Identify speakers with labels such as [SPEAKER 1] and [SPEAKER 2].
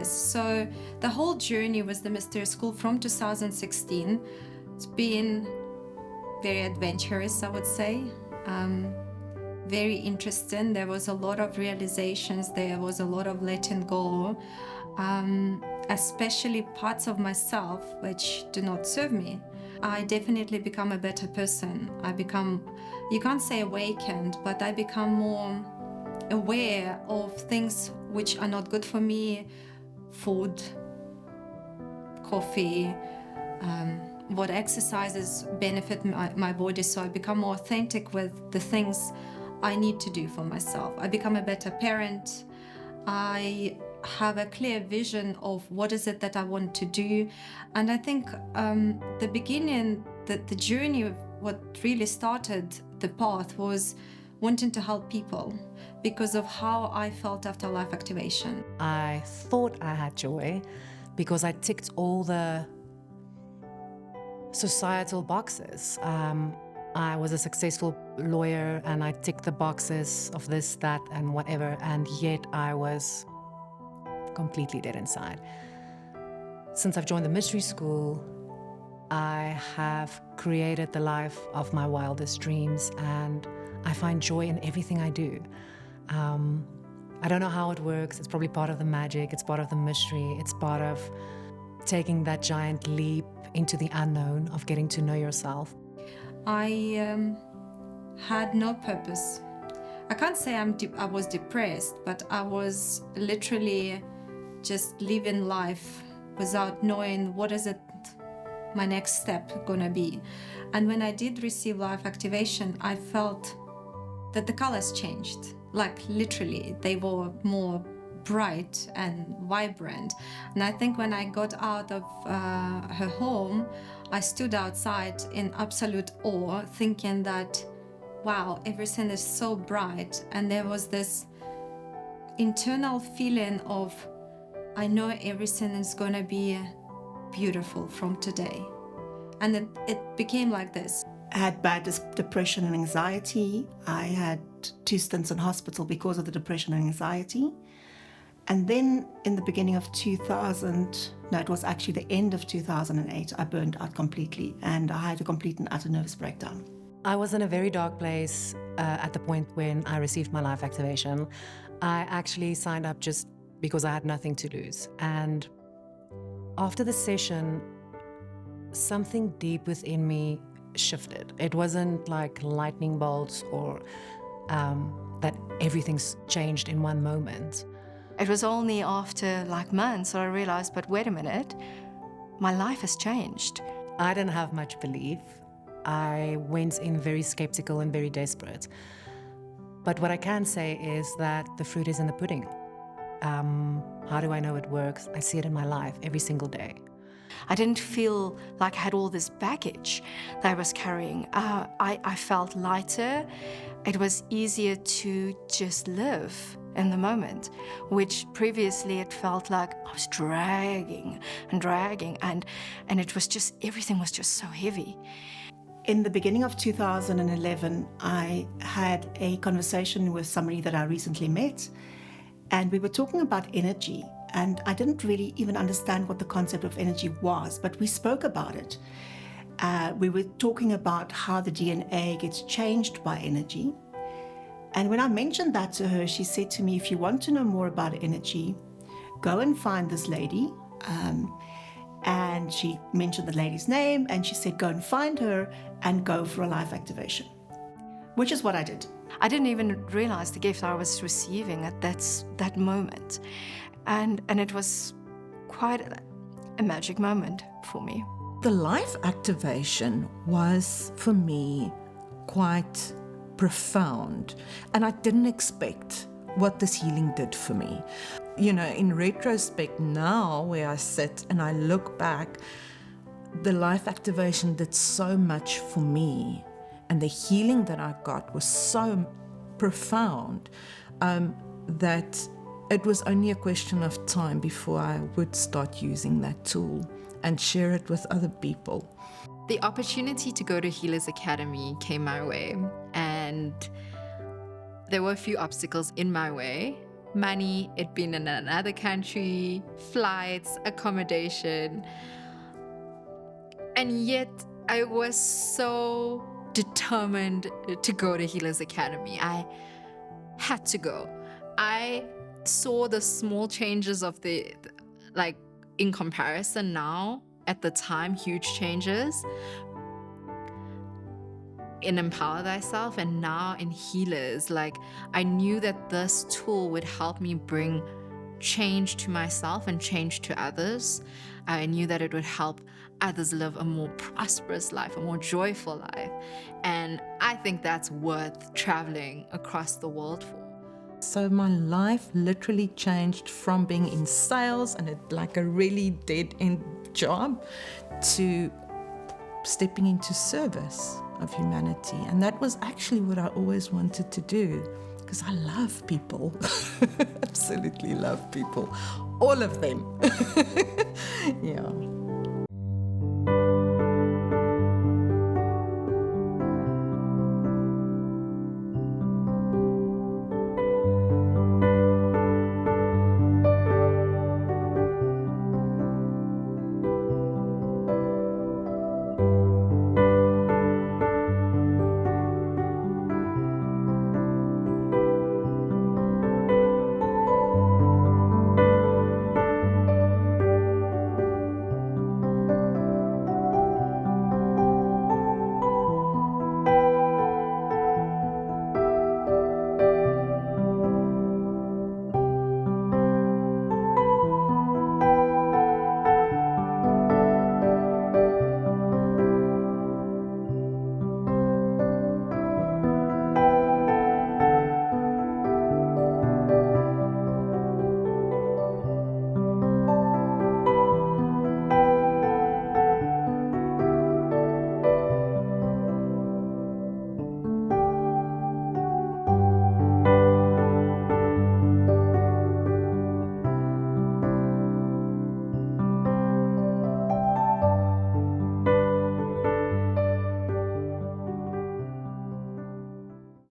[SPEAKER 1] process. So the whole journey was the Mysterious School from 2016. It's been very adventurous, I would say. Very interesting. There was a lot of realizations. There was a lot of letting go, especially parts of myself which do not serve me. I definitely become a better person. I become, you can't say awakened, but I become more aware of things which are not good for me. Food, coffee, what exercises benefit my body. So I become more authentic with the things I need to do for myself. I become a better parent. I have a clear vision of what is it that I want to do. And I think the beginning, the journey of what really started the path was wanting to help people because of how I felt after life activation.
[SPEAKER 2] I thought I had joy because I ticked all the societal boxes. I was a successful lawyer and I ticked the boxes of this, that, and whatever, and yet I was completely dead inside. Since I've joined the mystery school, I have created the life of my wildest dreams, and I find joy in everything I do. I don't know how it works. It's probably part of the magic. It's part of the mystery. It's part of taking that giant leap into the unknown of getting to know yourself.
[SPEAKER 1] I had no purpose. I can't say I was depressed, but I was literally just living life without knowing what is it my next step gonna be. And when I did receive life activation, I felt that the colors changed. Like literally, they were more bright and vibrant. And I think when I got out of her home, I stood outside in absolute awe, thinking that, wow, everything is so bright. And there was this internal feeling of, I know everything is gonna be beautiful from today. And it became like this.
[SPEAKER 3] I had bad depression and anxiety. I had 2 stints in hospital because of the depression and anxiety. And then in the beginning of 2000, no, it was actually the end of 2008, I burned out completely and I had a complete and utter nervous breakdown.
[SPEAKER 2] I was in a very dark place at the point when I received my life activation. I actually signed up just because I had nothing to lose. And after the session, something deep within me shifted. It wasn't like lightning bolts or that everything's changed in one moment.
[SPEAKER 4] It was only after like months that I realized, but wait a minute, my life has changed.
[SPEAKER 2] I didn't have much belief. I went in very skeptical and very desperate. But what I can say is that the fruit is in the pudding. How do I know it works? I see it in my life every single day.
[SPEAKER 4] I didn't feel like I had all this baggage that I was carrying. I felt lighter. It was easier to just live in the moment, which previously it felt like I was dragging and it was just, everything was just so heavy.
[SPEAKER 3] In the beginning of 2011, I had a conversation with somebody that I recently met, and we were talking about energy. And I didn't really even understand what the concept of energy was, but we spoke about it. We were talking about how the DNA gets changed by energy. And when I mentioned that to her, she said to me, if you want to know more about energy, go and find this lady. And she mentioned the lady's name, and she said, go and find her and go for a life activation, which is what I did.
[SPEAKER 4] I didn't even realize the gift I was receiving at that moment. And it was quite a magic moment for me.
[SPEAKER 5] The life activation was, for me, quite profound. And I didn't expect what this healing did for me. You know, in retrospect now, where I sit and I look back, the life activation did so much for me. And the healing that I got was so profound that it was only a question of time before I would start using that tool and share it with other people.
[SPEAKER 6] The opportunity to go to Healers Academy came my way, and there were a few obstacles in my way, money, it being in another country, flights, accommodation. And yet I was so determined to go to Healers Academy. I had to go. I saw the small changes of like in comparison now, at the time, huge changes in Empower Thyself, and now in Healers. Like, I knew that this tool would help me bring change to myself and change to others. I knew that it would help others live a more prosperous life, a more joyful life. And I think that's worth traveling across the world for.
[SPEAKER 5] So my life literally changed from being in sales and like a really dead-end job to stepping into service of humanity. And that was actually what I always wanted to do, because I love people. Absolutely love people. All of them. Yeah.